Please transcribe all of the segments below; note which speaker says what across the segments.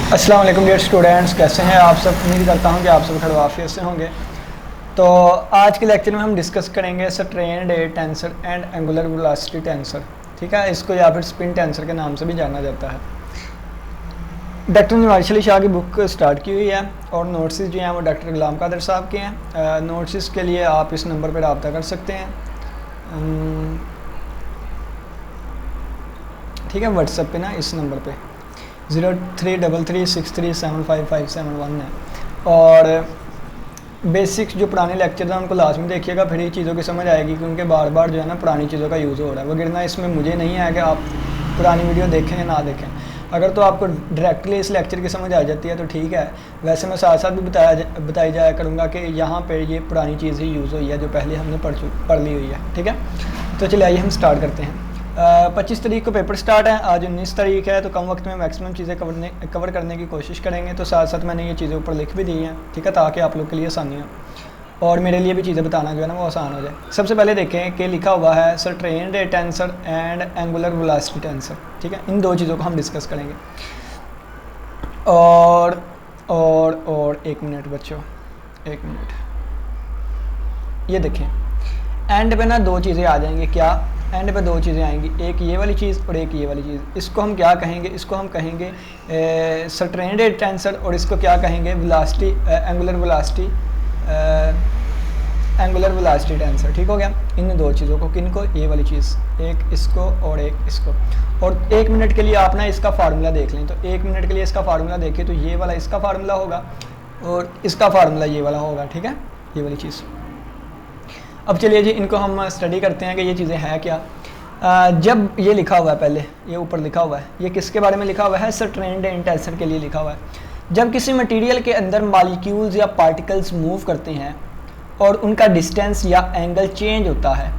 Speaker 1: अस्सलाम वालेकुम dear students, कैसे हैं आप सब। उम्मीद करता हूं कि आप सब खैरियत से होंगे। तो आज के लेक्चर में हम डिस्कस करेंगे strain rate tensor and angular velocity tensor. ठीक है, इसको या फिर स्पिन टेंसर के नाम से भी जाना जाता है। डॉक्टर नवाज अली शाह की बुक स्टार्ट की हुई है और नोट्स जो हैं वो डॉक्टर गुलाम कादर साहब के हैं। नोट्स के लिए आप इस नंबर पर रब्ता कर सकते हैं। ठीक है, व्हाट्सएप पे ना इस नंबर पे 0333637557 है। और बेसिक्स जो पुराने लेक्चर हैं उनको लाजमी देखिएगा, फिर ये चीज़ों की समझ आएगी, क्योंकि बार बार जो है ना पुरानी चीज़ों का यूज़ हो रहा है। वगैरह इसमें मुझे नहीं है कि आप पुरानी वीडियो देखें या ना देखें। अगर तो आपको डायरेक्टली इस लेक्चर की समझ आ जाती है तो ठीक है, वैसे मैं साथ साथ भी बताई जाया करूँगा कि यहाँ पर ये पुरानी चीज़ ही यूज़ हुई है जो पहले हमने पढ़ ली हुई है। ठीक है, तो चलिए आइए हम स्टार्ट करते हैं। 25 तारीख को पेपर स्टार्ट है, आज 19 तारीख है, तो कम वक्त में मैक्सिमम चीज़ें कवर करने की कोशिश करेंगे। तो साथ साथ मैंने ये चीज़ें ऊपर लिख भी दी हैं, ठीक है, ताकि आप लोग के लिए आसानी हो और मेरे लिए भी चीज़ें बताना जो है ना वो आसान हो जाए। सबसे पहले देखें कि लिखा हुआ है strain rate tensor and angular velocity tensor. ठीक है, इन दो चीज़ों को हम डिस्कस करेंगे। और एक मिनट बच्चों, एक मिनट, ये देखें एंड पे ना दो चीज़ें आ जाएंगी। क्या एंड पे दो चीज़ें आएंगी, एक ये वाली चीज़ और एक ये वाली चीज़। इसको हम क्या कहेंगे, इसको हम कहेंगे स्ट्रेन रेट टेंसर, और इसको क्या कहेंगे वेलोसिटी, एंगुलर वेलोसिटी टेंसर। ठीक हो गया, इन दो चीज़ों को, किनको, ये वाली चीज़, एक इसको और एक इसको। और एक मिनट के लिए आप ना इसका फार्मूला देख लें। तो एक मिनट के लिए इसका फार्मूला देखिए तो ये वाला इसका फार्मूला होगा और इसका फार्मूला ये वाला होगा। ठीक है, ये वाली चीज़। अब चलिए जी इनको हम स्टडी करते हैं कि ये चीज़ें हैं क्या। जब ये लिखा हुआ है, पहले ये ऊपर लिखा हुआ है, ये किसके बारे में लिखा हुआ है, स्ट्रेन रेट टेंसर के लिए लिखा हुआ है। जब किसी मटेरियल के अंदर मॉलिक्यूल्स या पार्टिकल्स मूव करते हैं और उनका डिस्टेंस या एंगल चेंज होता है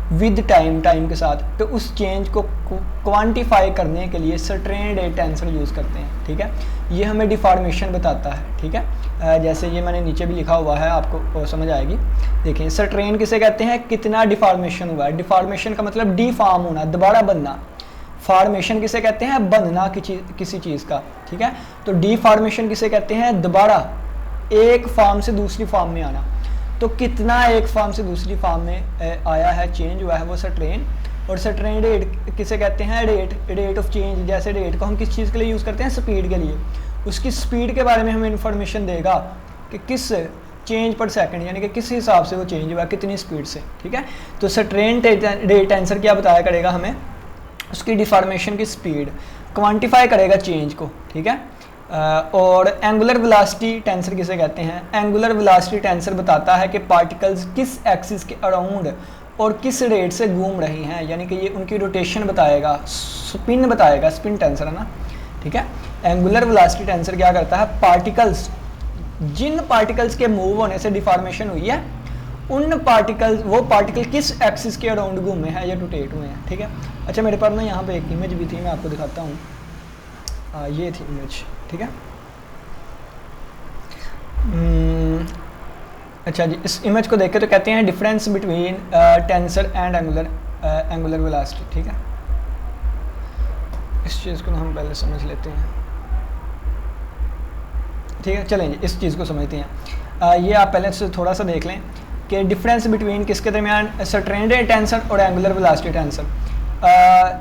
Speaker 1: विद टाइम के साथ, तो उस चेंज को क्वांटिफाई करने के लिए स्ट्रेन रेट टेंसर यूज़ करते हैं। ठीक है, ये हमें डिफॉर्मेशन बताता है। ठीक है, जैसे ये मैंने नीचे भी लिखा हुआ है, आपको समझ आएगी। देखिए स्ट्रेन किसे कहते हैं, कितना डिफॉर्मेशन हुआ है। डिफॉर्मेशन का मतलब डिफॉर्म होना, दोबारा बनना। फॉर्मेशन किसे कहते हैं, बनना किसी चीज़ का। ठीक है, तो डिफॉर्मेशन किसे कहते हैं, दोबारा एक फॉर्म से दूसरी फॉर्म में आना। तो कितना एक फॉर्म से दूसरी फॉर्म में आया है, चेंज हुआ है, वो स्ट्रेन। और स्ट्रेन रेट किसे कहते हैं, रेट ऑफ चेंज। जैसे रेट को हम किस चीज़ के लिए यूज़ करते हैं, स्पीड के लिए। उसकी स्पीड के बारे में हमें इंफॉर्मेशन देगा कि किस चेंज पर सेकंड, यानी कि किस हिसाब से वो चेंज हुआ, कितनी स्पीड से। ठीक है, तो स्ट्रेन रेट टेंसर क्या बताया करेगा हमें, उसकी डिफॉर्मेशन की स्पीड, क्वांटिफाई करेगा चेंज को। ठीक है, और एंगुलर वेलोसिटी टेंसर किसे कहते हैं, एंगुलर वेलोसिटी टेंसर बताता है कि पार्टिकल्स किस एक्सिस के अराउंड और किस रेट से घूम रही हैं, यानी कि ये उनकी रोटेशन बताएगा, स्पिन बताएगा, स्पिन टेंसर है ना। ठीक है, एंगुलर वेलोसिटी टेंसर क्या करता है, पार्टिकल्स, जिन पार्टिकल्स के मूव होने से डिफॉर्मेशन हुई है, उन पार्टिकल्स, वो पार्टिकल किस एक्सिस के अराउंड घूमे हैं या रोटेट हुए हैं। ठीक है, अच्छा मेरे पास ना यहाँ पे एक इमेज भी थी, मैं आपको दिखाता हूँ। ये थी इमेज। ठीक है, अच्छा जी, इस इमेज को देख के तो कहते हैं difference between tensor and angular velocity. ठीक है, इस चीज़ को हम पहले समझ लेते हैं। ठीक है, चलें जी इस चीज़ को समझते हैं। ये आप पहले से थोड़ा सा देख लें कि डिफरेंस बिटवीन किसके दरमियान, स्ट्रेन रेट टेंसर और एंगुलर वेलोसिटी टेंसर।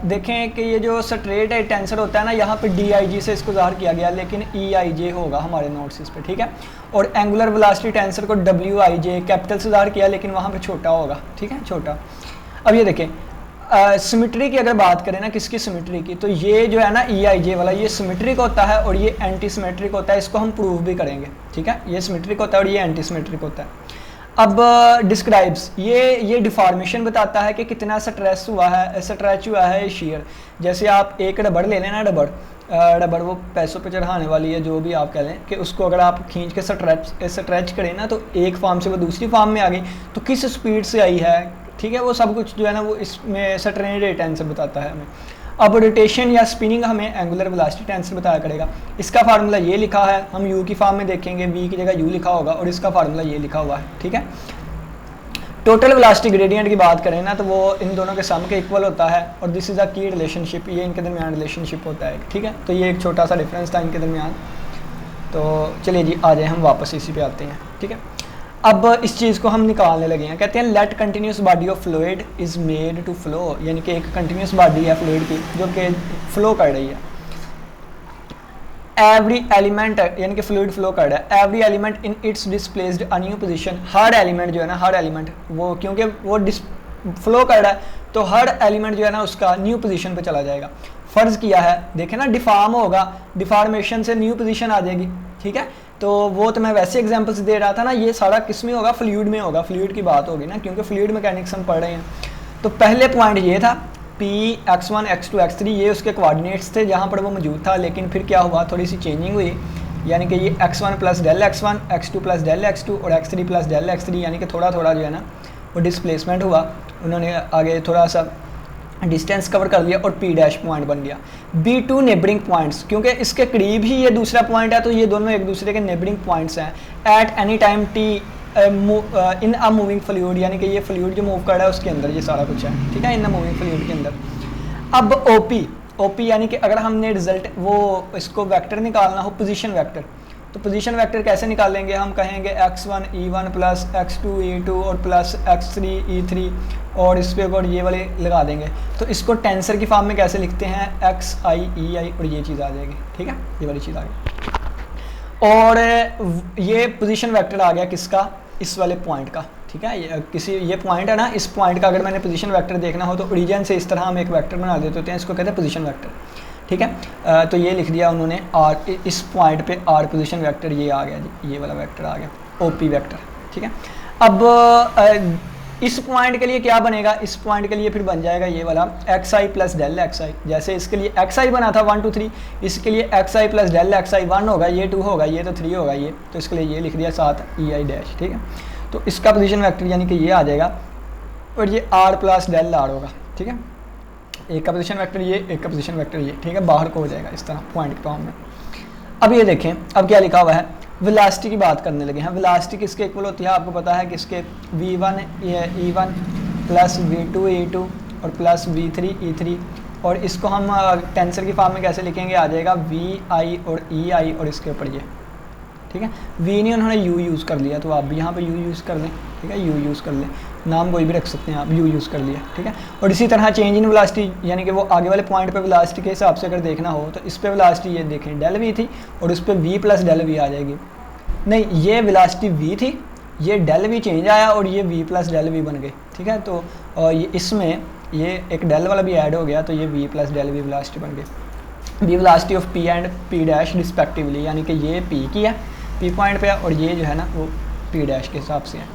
Speaker 1: देखें कि ये जो स्ट्रेन रेट टेंसर होता है ना, यहाँ पे DIG से इसको ज़ाहिर किया गया, लेकिन EIJ होगा हमारे नोट्स इस पे। ठीक है, और एंगुलर वेलोसिटी टेंसर को WIJ कैपिटल से ज़ाहिर किया, लेकिन वहाँ पे छोटा होगा। ठीक है, छोटा। अब ये देखें सिमेट्री की अगर बात करें ना, किसकी सिमेट्री की, तो ये जो है ना EIJ वाला, ये सिमेट्रिक होता है और ये एंटी सिमेट्रिक होता है। इसको हम प्रूव भी करेंगे। ठीक है, ये सिमेट्रिक होता है और ये एंटी सिमेट्रिक होता है। अब डिस्क्राइब्स, ये डिफॉर्मेशन बताता है कि कितना स्ट्रेच हुआ है शेयर। जैसे आप एक रबड़ ले लेना, रबड़ वो पैसों पे चढ़ाने वाली है, जो भी आप कह लें, कि उसको अगर आप खींच के स्ट्रेच करें ना, तो एक फॉर्म से वो दूसरी फॉर्म में आ गई, तो किस स्पीड से आई है। ठीक है, वो सब कुछ जो है ना वो इसमें स्ट्रेन रेट टेंसर बताता है हमें। अब रोटेशन या स्पिनिंग हमें एंगुलर वेलोसिटी टेंसर बताया करेगा। इसका फार्मूला ये लिखा है, हम यू की फॉर्म में देखेंगे, वी की जगह यू लिखा होगा और इसका फार्मूला ये लिखा हुआ है। ठीक है, टोटल वेलोसिटी ग्रेडियंट की बात करें ना तो वो इन दोनों के सम के इक्वल होता है और दिस इज़ अ की रिलेशनशिप, ये इनके दरमियान रिलेशनशिप होता है, ठीक है। तो ये एक छोटा सा डिफरेंस था इनके दरमियान। तो चलिए जी आ जाए हम वापस इसी पे आते हैं, ठीक है। अब इस चीज़ को हम निकालने लगे हैं, कहते हैं let continuous body of fluid is made to flow, यानी कि एक कंटिन्यूस बॉडी है फ्लूइड की जो कि फ्लो कर रही है। एवरी एलिमेंट यानी कि फ्लूइड फ्लो कर रहा है, every element in its displaced a new position, her element जो है ना, हर एलिमेंट वो क्योंकि वो फ्लो कर रहा है तो हर एलिमेंट जो है ना उसका न्यू पोजीशन पे चला जाएगा। फ़र्ज़ किया है, देखें ना डिफॉर्म होगा, डिफॉर्मेशन से न्यू पोजीशन आ जाएगी, ठीक है। तो वो तो मैं वैसे एग्जांपल्स दे रहा था ना, ये सारा किस में होगा, फ्लूइड में होगा, फ्लूइड की बात होगी ना, क्योंकि फ्लूइड मैकेनिक्स हम पढ़ रहे हैं। तो पहले पॉइंट ये था P x1 x2 x3, ये उसके कोऑर्डिनेट्स थे जहाँ पर वो मौजूद था, लेकिन फिर क्या हुआ, थोड़ी सी चेंजिंग हुई, यानी कि ये x1 plus del x1, x2 plus del x2 और x3 प्लस डेल x3, यानी कि थोड़ा थोड़ा जो है ना वो डिस्प्लेसमेंट हुआ, उन्होंने आगे थोड़ा सा डिस्टेंस कवर कर लिया और P डैश पॉइंट बन गया। B2 नेबरिंग पॉइंट्स, क्योंकि इसके करीब ही ये दूसरा पॉइंट है तो ये दोनों एक दूसरे के नेबरिंग पॉइंट्स हैं। At any time T in a moving fluid, यानी कि ये फ्लूइड जो मूव कर रहा है उसके अंदर ये सारा कुछ है, ठीक है, इन अ मूविंग फ्लूइड के अंदर। अब OP यानी कि अगर हमने रिजल्ट वो इसको वेक्टर निकालना हो, पोजीशन वेक्टर, तो पोजीशन वेक्टर कैसे निकालेंगे, हम कहेंगे x1 e1 plus x2 e2 और प्लस x3 e3 और इस पे और ये वाले लगा देंगे। तो इसको टेंसर की फॉर्म में कैसे लिखते हैं, xi ei और ये चीज़ आ जाएगी, ठीक है, ये वाली चीज़ आ गई। और ये पोजीशन वेक्टर आ गया किसका, इस वाले पॉइंट का, ठीक है। ये पॉइंट है ना, इस पॉइंट का अगर मैंने पोजीशन वेक्टर देखना हो तो ओरिजिन से इस तरह हम एक वेक्टर बना देते होते हैं, इसको कहते हैं पोजीशन वेक्टर, ठीक है। तो ये लिख दिया उन्होंने आर, इस पॉइंट पे आर पोजीशन वेक्टर ये आ गया जी, ये वाला वेक्टर आ गया OP वेक्टर, ठीक है। अब इस पॉइंट के लिए क्या बनेगा, इस पॉइंट के लिए फिर बन जाएगा ये वाला xi प्लस डेल xi, जैसे इसके लिए xi बना था 1 2 3, इसके लिए xi प्लस डेल xi 1 होगा, ये 2 होगा, ये तो 3 होगा, ये तो इसके लिए ये लिख दिया 7 ei डैश, ठीक है। तो इसका पोजीशन वेक्टर यानी कि ये आ जाएगा और ये r प्लस डेल r होगा, ठीक है। एक का पोजीशन वेक्टर ये, एक का पोजीशन वेक्टर ये, ठीक है, बाहर को हो जाएगा इस तरह पॉइंट के फॉर्म में। अब ये देखें, अब क्या लिखा हुआ है, वेलोसिटी की बात करने लगे हैं। वेलोसिटी किसके इक्वल होती है, आपको पता है किसके, v1 e1 plus v2 e2 और प्लस v3 e3, और इसको हम टेंसर की फॉर्म में कैसे लिखेंगे, आ जाएगा vi और ei और इसके ऊपर ये, ठीक है। v नहीं उन्होंने u यूज़ कर लिया, तो आप भी यहाँ पे u यूज़ कर लें, ठीक है, u यूज़ कर लें, नाम कोई भी रख सकते हैं आप, u यूज़ कर लिया, ठीक है। और इसी तरह चेंज इन वेलोसिटी, यानी कि वो आगे वाले पॉइंट पे वेलोसिटी के हिसाब से अगर देखना हो तो इस पे वेलोसिटी ये देखें डेल v थी और उस पर v प्लस डेल v आ जाएगी, नहीं ये वेलोसिटी v थी, ये डेल v चेंज आया और ये v प्लस डेल v बन गई, ठीक है। तो ये इसमें ये एक डेल वाला भी ऐड हो गया, तो ये v plus del v velocity बन गई। v velocity of p and p dash respectively, यानी कि ये p की है, p पॉइंट पे है, और ये जो है ना वो p डैश के हिसाब से है।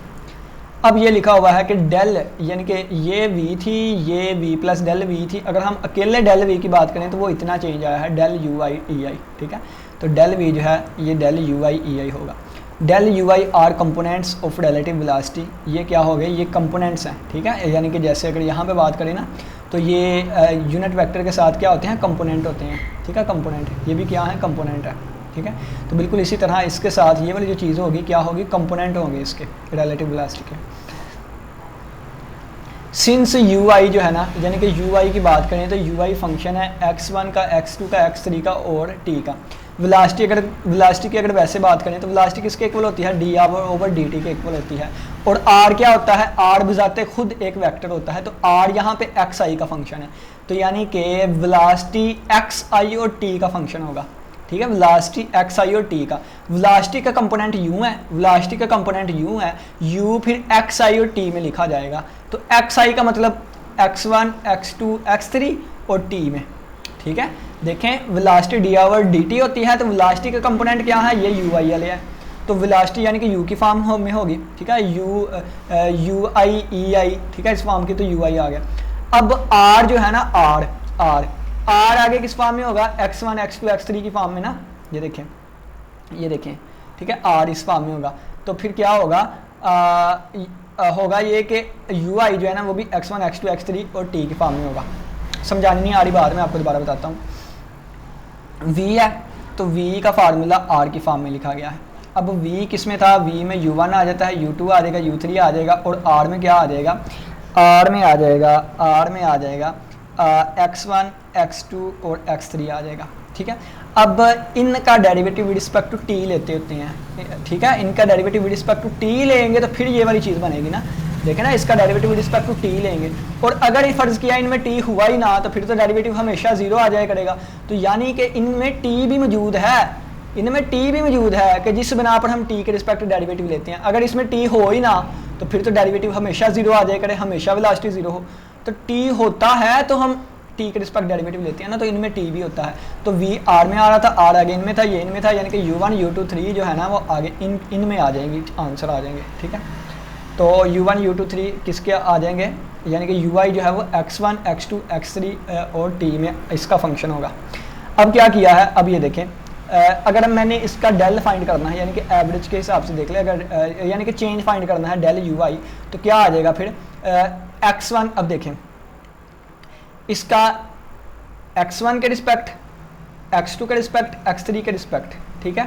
Speaker 1: अब ये लिखा हुआ है कि डेल, यानी कि ये v थी, ये v प्लस डेल v थी, अगर हम अकेले डेल v की बात करें तो वो इतना चेंज आया है डेल ui ei, ठीक है। तो डेल v जो है ये डेल ui ei होगा। Del ui are components of relative velocity, ये क्या हो गए, ये कंपोनेंट्स हैं, ठीक है। यानी कि जैसे अगर यहाँ पे बात करें ना तो ये यूनिट वेक्टर के साथ क्या होते हैं, कंपोनेंट होते हैं, ठीक है, कंपोनेंट, ये भी क्या है, कंपोनेंट है, ठीक है। तो बिल्कुल इसी तरह इसके साथ ये वाली जो चीज़ होगी क्या होगी, कंपोनेंट होंगे इसके रिलेटिव वेलोसिटी के। सिंस ui जो है ना, यानी कि ui की बात करें तो ui फंक्शन है x1 का, x2 का, x3 का और t का। वेलोसिटी की अगर वैसे बात करें तो वेलोसिटी किसके इक्वल होती है, d ओवर dt के इक्वल होती है। और r क्या होता है, r बजाते खुद एक वेक्टर होता है, तो r यहाँ पे xi का फंक्शन है, तो यानी कि वेलोसिटी xi और t का फंक्शन होगा, ठीक है। वेलोसिटी xi और t का, वेलोसिटी का कंपोनेंट u है, वेलोसिटी का कंपोनेंट u है, u फिर xi और t में लिखा जाएगा, तो xi का मतलब x1 x2 x3 और t में, ठीक है। देखें वेलोसिटी d ओवर dt होती है, तो वेलोसिटी का कंपोनेंट क्या है, ये ui वाले है, तो वेलोसिटी यानी कि u की फॉर्म में होगी, ठीक है, ui ei, ठीक है, इस फॉर्म की, तो ui आ गया। अब r जो है ना, r आगे किस फॉर्म में होगा, x1 x2 x3 की फॉर्म में ना, ये देखें, ठीक है, r इस फॉर्म में होगा, तो फिर क्या होगा, होगा ये कि ui जो है ना वो भी x1 x2 x3 और t की फॉर्म में होगा। समझानी नहीं आ रही बात, मैं आपको दोबारा बताता हूँ। v है तो v का फार्मूला r की फॉर्म में लिखा गया है, अब v किस में था, v में u1 आ जाता है, u2 आ जाएगा, u3 आ जाएगा, और r में क्या आ जाएगा, r में आ जाएगा x1 x2 और x3 आ जाएगा। ठीक है, अब इनका derivative with respect to t लेते होते हैं। ठीक है, इनका derivative with respect to t लेंगे तो फिर ये वाली चीज़ बनेगी ना, देखें ना, इसका derivative with respect to t लेंगे, और अगर ये फर्ज किया इनमें t हुआ ही ना तो फिर तो डेरिवेटिव हमेशा 0 आ जाया करेगा। तो यानी कि इनमें t भी मौजूद है, कि जिस बिना पर हम t के रिस्पेक्ट डेरिवेटिव लेते हैं। अगर इसमें t हो ही ना तो फिर तो डेरिवेटिव हमेशा 0 आ जाया करे, हमेशा वेलोसिटी 0 हो। तो t होता है तो हम t के रिस्पेक्ट डेरिवेटिव लेते हैं ना, तो इनमें t भी होता है। तो v r में आ रहा था, r आगे इनमें था, ये इनमें था, यानी कि u1 u2 3 जो है ना वो आगे इनमें आ जाएंगी, आंसर आ जाएंगे। ठीक है, तो u1 u2 3 किसके आ जाएंगे, यानी कि ui जो है वो x1 x2 x3 और t में इसका फंक्शन होगा। अब क्या किया है, अब ये देखें, अगर मैंने इसका डेल फाइंड करना है, यानी कि एवरेज के हिसाब से देख ले, अगर यानी कि चेंज फाइंड करना है डेल ui, तो क्या आ जाएगा फिर x1, अब देखें इसका x1 के रिस्पेक्ट, x2 के रिस्पेक्ट, x3 के रिस्पेक्ट। ठीक है,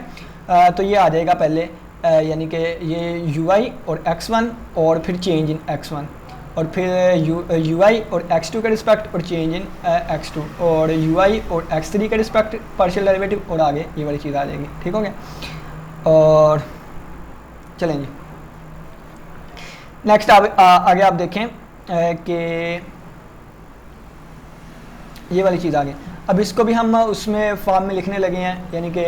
Speaker 1: तो ये आ जाएगा पहले यानी कि ये ui और x1 और फिर चेंज इन x1, और फिर ui और x2 के रिस्पेक्ट और चेंज इन x2, और ui और x3 के रिस्पेक्ट पार्शियल डेरिवेटिव, और आगे ये वाली चीज़ आ जाएगी। ठीक हो गया, और चलें जी नेक्स्ट आगे आप देखें कि ये वाली चीज़ आगे। अब इसको भी हम उसमें फॉर्म में लिखने लगे हैं, यानी कि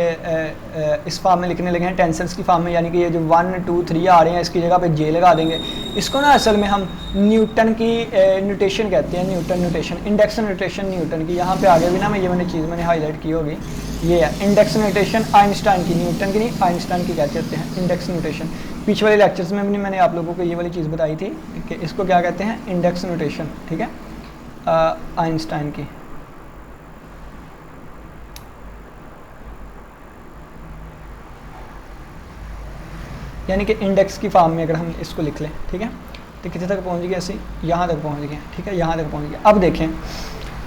Speaker 1: इस फॉर्म में लिखने लगे हैं, टेंसर्स की फॉर्म में, यानी कि ये जो 1 2 3 आ रहे हैं इसकी जगह पे j लगा देंगे। इसको ना असल में हम न्यूटन की न्यूटेशन कहते हैं, Newton nutation, index nutation Newton की। यहाँ पे आगे भी ना मैं चीज़ मैंने हाईलाइट की होगी, ये है इंडेक्स न्यूटेशन आइंस्टाइन की, न्यूटन की नहीं आइंस्टाइन की कहते होते हैं इंडेक्स न्यूटेशन। पिछले वाले लेक्चर्स में भी मैंने आप लोगों को ये वाली चीज़ बताई थी कि इसको क्या कहते हैं, इंडेक्स न्यूटेशन। ठीक है, आइंस्टाइन की। यानी कि इंडेक्स की फॉर्म में अगर हम इसको लिख लें, ठीक है, तो कितने तक पहुंच गए, ऐसे यहाँ तक पहुंच गए। ठीक है, यहाँ तक पहुंच गए। अब देखें,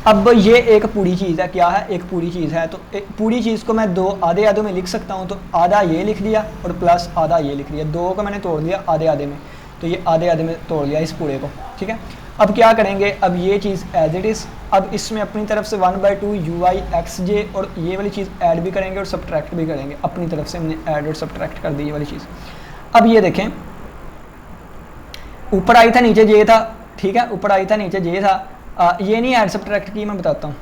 Speaker 1: अब ये एक पूरी चीज़ है, क्या है, एक पूरी चीज़ है। तो एक पूरी चीज़ को मैं दो आधे आधों में लिख सकता हूँ, तो आधा ये लिख दिया और प्लस आधा ये लिख दिया, दो को मैंने तोड़ दिया आधे आधे में, तो ये आधे आधे में तोड़ लिया इस पूरे को। ठीक है, अब क्या करेंगे, अब ये चीज़ एज इट इज़, अब इसमें अपनी तरफ से 1/2 ui xj और ये वाली चीज़ ऐड भी करेंगे और सब्ट्रैक्ट भी करेंगे, अपनी तरफ से हमने ऐड और सब्ट्रैक्ट कर दी ये वाली चीज़। अब ये देखें, ऊपर आई था नीचे j था। ठीक है, ऊपर आई था नीचे j था, ये नहीं ऐड सब्ट्रैक्ट की, मैं बताता हूँ।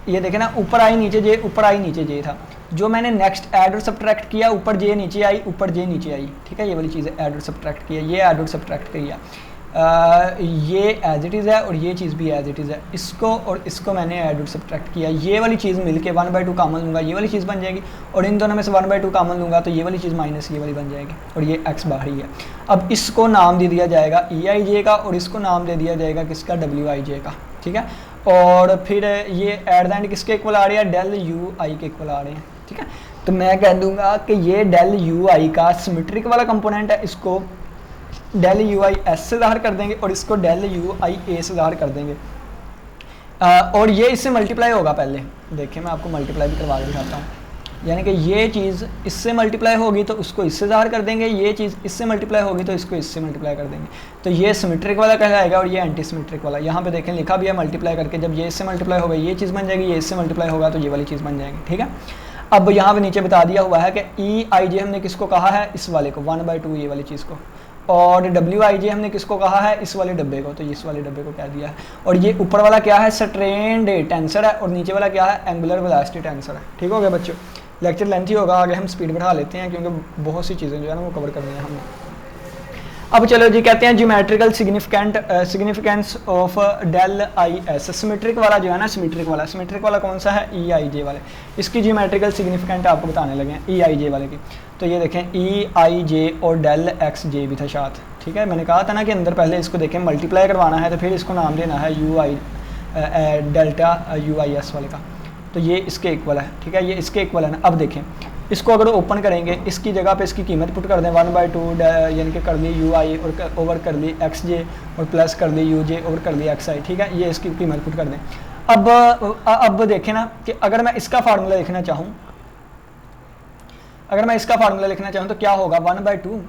Speaker 1: ये देखें ना, ऊपर आई नीचे j, ऊपर आई नीचे j था, जो मैंने नेक्स्ट ऐड और सब्ट्रैक्ट किया, ऊपर j नीचे आई, ऊपर j नीचे आई। ठीक है, ये वाली चीज़ ऐड और सब्ट्रैक्ट किया, ये ऐड और सब्ट्रैक्ट किया, ये एज इट इज़ है और ये चीज़ भी एज इट इज़ है, इसको और इसको मैंने ऐड और सब्ट्रैक्ट किया, ये वाली चीज़ मिलके 1/2 कॉमन लूँगा, ये वाली चीज़ बन जाएगी, और इन दोनों में से 1/2 कॉमन लूँगा तो ये वाली चीज़ माइनस ये वाली बन जाएगी, और ये x बाहरी है। अब इसको नाम दे दिया जाएगा EIJ का, और इसको नाम दे दिया जाएगा किसका, WIJ का। ठीक है, और फिर ये एट द एंड किसके इक्वल आ रही है, डेल UI के इक्वल आ रहे हैं। ठीक है, तो मैं कह दूँगा कि ये डेल UI का सिमेट्रिक वाला कंपोनेंट है, इसको डेल UI S से ज़ाहिर कर देंगे और इसको डेल UI A से ज़ाहिर कर देंगे, और ये इससे मल्टीप्लाई होगा। पहले देखिए मैं आपको मल्टीप्लाई भी करवा दिखाता हूँ, यानी कि ये चीज़ इससे मल्टीप्लाई होगी तो उसको इससे ज़ाहिर कर देंगे, ये चीज़ इससे मल्टीप्लाई होगी तो इसको इससे मल्टीप्लाई कर देंगे, तो ये सिमेट्रिक वाला कहलाएगा और ये एंटी सिमेट्रिक वाला। यहाँ पे देखें लिखा भी है मल्टीप्लाई करके, जब ये इससे मल्टीप्लाई होगा ये चीज़ बन जाएगी, ये इससे मल्टीप्लाई होगा तो ये वाली चीज़ बन जाएगी। ठीक है, अब यहाँ पे नीचे बता दिया हुआ है कि EIJ हमने किसको कहा है, इस वाले को 1/2 ये वाली चीज़ को, और WIJ हमने किसको कहा है, इस वाले डब्बे को, तो इस वाले डब्बे को कह दिया है। और ये ऊपर वाला क्या है, स्ट्रेन्ड टेंसर है, और नीचे वाला क्या है, एंगुलर वेलोसिटी टेंसर है। ठीक हो गया बच्चों, लेक्चर लेंथी होगा, आगे हम स्पीड बढ़ा लेते हैं क्योंकि बहुत सी चीज़ें जो है ना वो कवर करनी है हमने। अब चलो जी, कहते हैं geometrical significance of del IS, symmetric वाला जो है ना, सिमेट्रिक वाला कौन सा है, EIJ वाले, इसकी ज्योमेट्रिकल सिग्निफिकेंट आपको बताने लगे हैं EIJ वाले की। तो ये देखें EIJ और डेल XJ भी था साथ। ठीक है, मैंने कहा था ना कि अंदर पहले इसको देखें मल्टीप्लाई करवाना है तो फिर इसको नाम देना है UI डेल्टा UIS वाले का, तो ये इसके इक्वल है। ठीक है, ये इसके इक्वल है ना। अब देखें इसको अगर ओपन करेंगे, इसकी जगह पे इसकी कीमत पुट कर दें 1/2 यानी कि कर ली UI और ओवर कर ली XJ और प्लस कर ली UJ ओवर कर ली XI। ठीक है, ये इसकी कीमत पुट कर दें। अब देखें ना कि अगर मैं इसका फार्मूला लिखना चाहूँ, अगर मैं इसका फार्मूला लिखना चाहूँ तो क्या होगा 1/2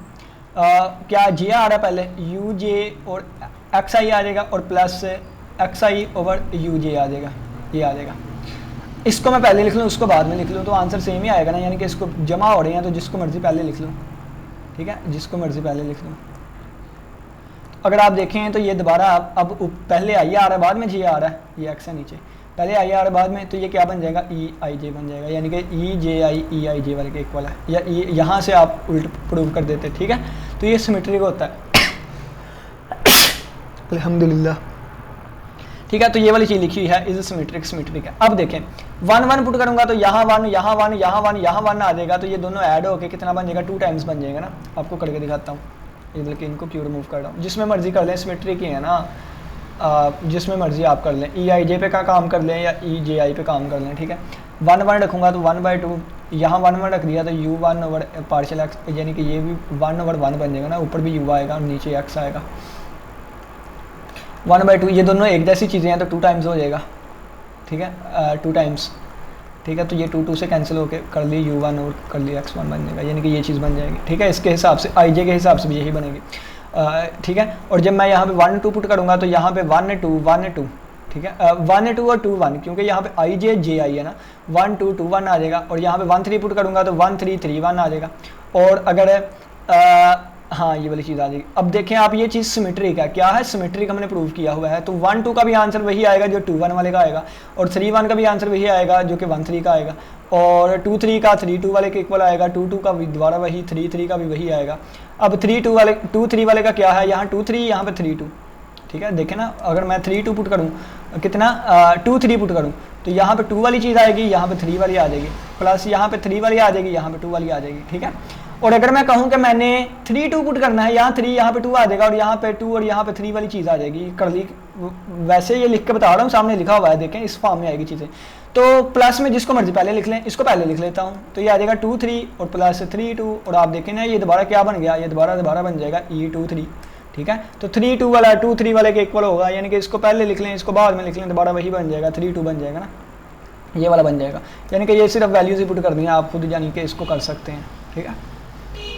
Speaker 1: क्या जे आ रहा है पहले यू जे और एक्स आई आ जाएगा और plus X I over U J आ जाएगा, ये आ जाएगा। इसको मैं पहले लिख लूँ उसको बाद में लिख लूँ तो आंसर सेम ही आएगा ना, यानी कि इसको जमा हो रहे हैं तो जिसको मर्जी पहले लिख लूँ, ठीक है, जिसको मर्जी पहले लिख लूँ। अगर आप देखें तो ये दोबारा अब पहले आई आ रहा है बाद में जे आ रहा है, ये एक्स है नीचे, पहले आई आ रहा है बाद में, तो ये क्या बन जाएगा ई आई जे बन जाएगा, यानी कि ई जे आई ई आई जे वाले के इक्वल है, या यहाँ से आप उल्ट प्रूव कर देते, ठीक है। तो ये सिमेट्रिक होता है अल्हम्दुलिल्लाह, ठीक है। तो ये वाली चीज़ लिखी हुई है इज सिमेट्रिक, सिमेट्रिक है। अब देखें 1 1 पुट करूँगा तो यहाँ 1 यहाँ 1 यहाँ 1 यहाँ 1 आ जाएगा, तो ये दोनों ऐड होकर कितना बन जाएगा 2 टाइम्स बन जाएगा ना। आपको करके दिखाता हूँ, ये बल्कि इनको क्यों रिमूव कर रहा हूँ, जिसमें मर्जी कर लें, सिमेट्रिक ही है ना, जिसमें मर्जी आप कर लें, ई आई जे पे का काम कर लें या ई जे आई पे काम कर लें, ठीक है। 1 1 रखूँगा तो 1/2, यहाँ 1 1 रख दिया तो यू 1 ओवर पार्शियल एक्स, यानी कि ये भी 1/1 बन जाएगा ना, ऊपर भी यू आएगा और नीचे एक्स आएगा। 1/2 ये दोनों एक जैसी चीज़ें हैं तो 2 टाइम्स हो जाएगा, ठीक है, 2 टाइम्स, ठीक है। तो ये 2 2 से कैंसिल होकर कर ली u1 और कर ली x1 बन जाएगा, यानी कि ये चीज़ बन जाएगी, ठीक है। इसके हिसाब से आई जे के हिसाब से भी यही बनेगी, ठीक है। और जब मैं यहाँ पे 1 2 पुट करूँगा तो यहाँ पे 1 2, ठीक है, 1 2 और 2 1, क्योंकि यहाँ पे आई जे जे आई है ना, 1 2 2 1 आ जाएगा। और यहाँ पे 1 3 पुट करूँगा तो 1 3 3 1 आ जाएगा। और अगर हाँ ये वाली चीज़ आ जाएगी। अब देखें आप, ये चीज़ सिमेट्रिक है, क्या है, सिमेट्रिक हमने प्रूव किया हुआ है। तो 1 2 का भी आंसर वही आएगा जो 2 1 वाले का आएगा, और 3 1 का भी आंसर वही आएगा जो कि 1 3 का आएगा, और 2 3 का 3 2 वाले के इक्वल आएगा, 2 2 का भी दोबारा वही, 3 3 का भी वही आएगा। अब 2 3 वाले का क्या है, यहाँ 2 3 यहाँ पे 3 2, ठीक है। देखें ना, अगर मैं 3 2 पुट करूँ, कितना 2 3 पुट करूँ तो यहाँ पे 2 वाली चीज़ आएगी, यहाँ पे 3 वाली आ जाएगी, प्लस यहाँ पे 3 वाली आ जाएगी, यहाँ पे 2 वाली आ जाएगी, ठीक है। और अगर मैं कहूँ कि मैंने 3 2 पुट करना है, यहाँ 3 यहाँ पे 2 आ जाएगा, और यहाँ पे 2 और यहाँ पे 3 वाली चीज़ आ जाएगी, कर ली। वैसे ये लिख के बता रहा हूँ, सामने लिखा हुआ है, देखें इस फॉर्म में आएगी चीज़ें। तो प्लस में जिसको मर्जी पहले लिख लें, इसको पहले लिख लेता हूँ, तो ये आ जाएगा 2 3 और प्लस 3 2, और आप देखें ना ये दोबारा क्या बन गया, ये दोबारा बन जाएगा E2 3, ठीक है। तो 3 2 वाला 2 3 वाले के इक्वल होगा, यानी कि इसको पहले लिख लें, इसको बाद में लिख लें, दोबारा वही बन जाएगा, 3 2 बन जाएगा ना, ये वाला बन जाएगा। यानी कि ये सिर्फ वैल्यूज ही पुट कर दी हैं, आप खुद यानी कि इसको कर सकते हैं, ठीक है।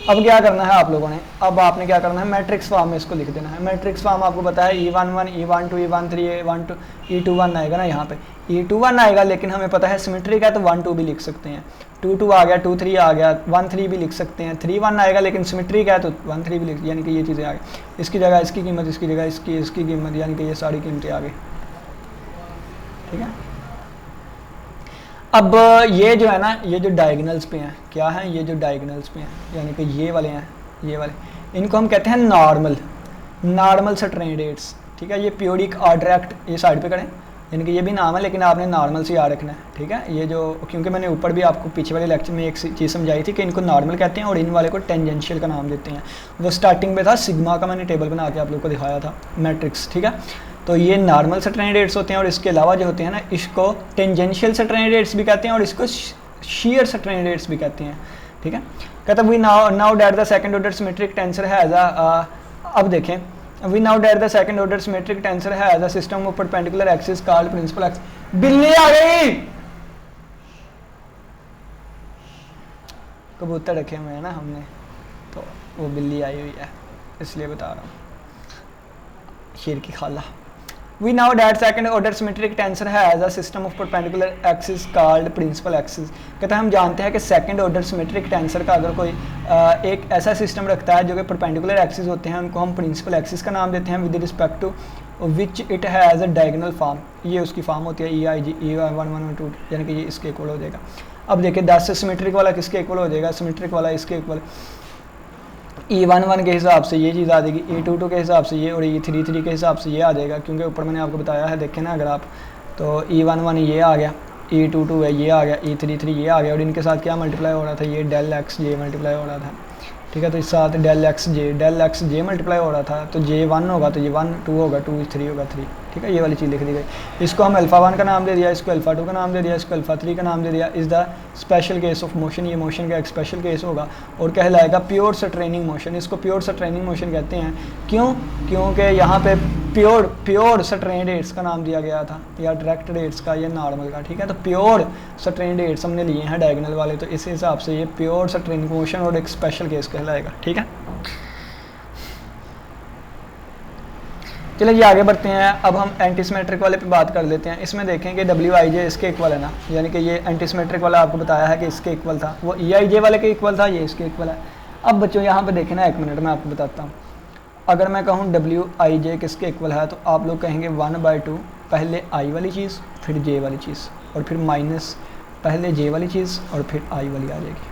Speaker 1: अब क्या करना है आप लोगों ने, अब आपने क्या करना है, मैट्रिक्स फॉर्म में इसको लिख देना है। मैट्रिक्स फॉर्म आपको पता है E1 1 E1 2 E1 3 E1 2 E2 1 आएगा ना, यहाँ पे E2 1 आएगा, लेकिन हमें पता है सिमेट्रिक है तो 1 2 भी लिख सकते हैं, 2 2 आ गया, 2 3 आ गया, 1 3 भी लिख सकते हैं, 3 1 आएगा, लेकिन सिमेट्रिक है तो 1 3 भी लिख, यानी कि ये चीज़ें आ गई। इसकी जगह इसकी कीमत, इसकी जगह इसकी कीमत, यानी कि ये सारी कीमतें आ गई, ठीक है। अब ये जो है ना, ये जो डायगोनल्स पे हैं, क्या है, ये जो डायगोनल्स पे हैं, यानी कि ये वाले हैं, ये वाले, इनको हम कहते हैं नॉर्मल स्ट्रेन रेट्स, ठीक है। ये पीरियोडिक ऑर्डर, ये साइड पे करें, यानी कि ये भी नाम है, लेकिन आपने नॉर्मल से याद रखना है, ठीक है। ये जो, क्योंकि मैंने ऊपर भी आपको पीछे वाले लेक्चर में एक चीज़ समझाई थी कि इनको नॉर्मल कहते हैं और इन वाले को टेंजेंशियल का नाम देते हैं। वो स्टार्टिंग में था सिग्मा का, मैंने टेबल बना के आप लोग को दिखाया था, मैट्रिक्स, ठीक है। तो ये नॉर्मल स्ट्रेन रेट्स होते हैं, और इसके अलावा जो होते हैं ना, इसको टेंजेंशियल स्ट्रेन रेट्स भी कहते हैं और इसको शीयर स्ट्रेन रेट्स भी कहते हैं, ठीक है। कहता है we now date the second order symmetric tensor has a, अब देखें, we now date the second order symmetric tensor has a system of perpendicular axis called principal axis. बिल्ली आ गई, कबूतर रखे हुए हैं ना हमने, तो वो बिल्ली आई हुई है, इसलिए बता रहा हूँ, शेर की खाला। We know that second order symmetric tensor has a system of perpendicular axis called principal axis। कहता है हम जानते हैं कि सेकंड ऑर्डर सिमेट्रिक टेंसर का अगर कोई एक ऐसा सिस्टम रखता है जो कि परपेंडिकुलर एक्सिस होते हैं, उनको हम प्रिंसिपल एक्सिस का नाम देते हैं, with respect to which it has a diagonal form. ये उसकी फॉर्म होती है E1 1 1 2, यानी कि ये इसके इक्वल हो जाएगा। अब देखिए 10 से सिमेट्रिक वाला किसके इक्वल हो जाएगा, सिमेट्रिक वाला इसके इक्वल, E1 1 के हिसाब से ये चीज़ आ जाएगी, E2 2 के हिसाब से ये, और E3 3 के हिसाब से ये आ जाएगा, क्योंकि ऊपर मैंने आपको बताया है, देखें ना अगर आप, तो E1 1 ये आ गया, E2 2 है ये आ गया, E3 3 ये आ गया, और इनके साथ क्या मल्टीप्लाई हो रहा था, ये डेल एक्स जे मल्टीप्लाई हो रहा था, ठीक है। तो इस साथ डेल एक्स जे मल्टीप्लाई हो रहा था, तो J 1 होगा तो ये 1 2 होगा 2 3 होगा 3, ठीक है, ये वाली चीज़ लिख दी गई। इसको हम अल्फ़ा 1 का नाम दे दिया, इसको अल्फ़ा 2 का नाम दे दिया, इसको अल्फ़ा 3 का नाम दे दिया। Is the special case of motion, ये मोशन का एक स्पेशल केस होगा और कहलाएगा प्योर स्ट्रेनिंग मोशन। इसको प्योर स्ट्रेनिंग मोशन कहते हैं। क्यों? क्योंकि यहाँ पे प्योर स्ट्रेन रेट्स का नाम दिया गया था, या डायरेक्ट रेट्स का या नॉर्मल का, ठीक है। तो प्योर स्ट्रेन रेट्स हमने लिए हैं डायगोनल वाले, तो इस हिसाब से ये प्योर स्ट्रेनिंग मोशन और एक स्पेशल केस कहलाएगा, ठीक है। चलिए जी आगे बढ़ते हैं। अब हम एंटीसिमेट्रिक वाले पे बात कर लेते हैं। इसमें देखें कि WIJ इसके इक्वल है ना, यानी कि ये एंटीसिमेट्रिक वाला आपको बताया है कि इसके इक्वल था, वो EIJ वाले के इक्वल था, ये इसके इक्वल है। अब बच्चों यहाँ पे देखें ना, 1 मिनट में आपको बताता हूँ। अगर मैं कहूँ WIJ किसके इक्वल है, तो आप लोग कहेंगे 1/2, पहले I वाली चीज़ फिर J वाली चीज़, और फिर माइनस पहले J वाली चीज़ और फिर I वाली आ जाएगी।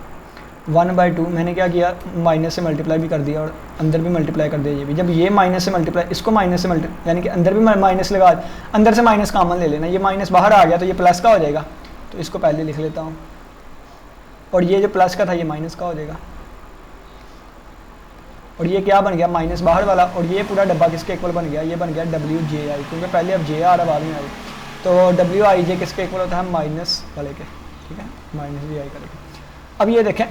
Speaker 1: 1/2 मैंने क्या किया, माइनस से मल्टीप्लाई भी कर दिया और अंदर भी मल्टीप्लाई कर दिया। ये भी जब ये माइनस से मल्टीप्लाई, इसको माइनस से मल्टीप्लाई, यानी कि अंदर भी माइनस लगा, अंदर से माइनस कॉमन ले लेना, ये माइनस बाहर आ गया तो ये प्लस का हो जाएगा, तो इसको पहले लिख लेता हूँ। और ये जो प्लस का था ये माइनस का हो जाएगा, और ये क्या बन गया, माइनस बाहर वाला, और ये पूरा डब्बा किसके इक्वल बन गया, ये बन गया WJI, क्योंकि पहले अब J आ रहा बाद में आई, तो WIJ किसके इक्वल होता है, माइनस वाले के, ठीक है, माइनस JI करेंगे। अब ये देखें